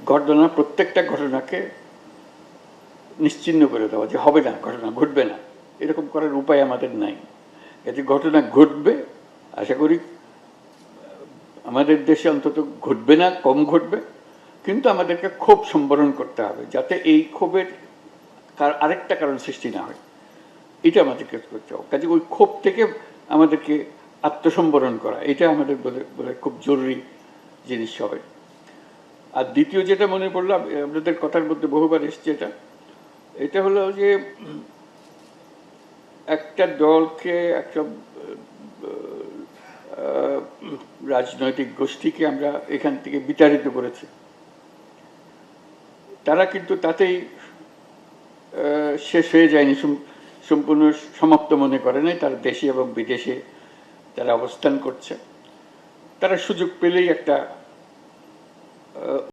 ঘটনা প্রত্যেকটা ঘটনাকে নিশ্চিহ্ন করে দেওয়া যে হবে না, ঘটনা ঘটবে না, এরকম করার উপায় আমাদের নাই। এতে ঘটনা ঘটবে, আশা করি আমাদের দেশে অন্তত ঘটবে না, কম ঘটবে, কিন্তু আমাদেরকে ক্ষোভ সম্বরণ করতে হবে যাতে এই ক্ষোভের আরেকটা কারণ সৃষ্টি না হয়, এটা আমাদেরকে করতে হবে। কাজে ওই ক্ষোভ থেকে আমাদেরকে আত্মসম্বরণ করা, এটা আমাদের বলে খুব জরুরি জিনিস হবে। আর দ্বিতীয় যেটা মনে পড়লো, আপনাদের কথার মধ্যে বহুবার এসছে, এটা হলো যে একটা দলকে, একটা রাজনৈতিক গোষ্ঠীকে আমরা এখান থেকে বিতাড়িত করেছি, তারা কিন্তু তাতেই শেষ হয়ে যায়নি, সম্পূর্ণ সমাপ্ত মনে করে নাই। তারা দেশে এবং বিদেশে তারা অবস্থান করছে, তারা সুযোগ পেলেই একটা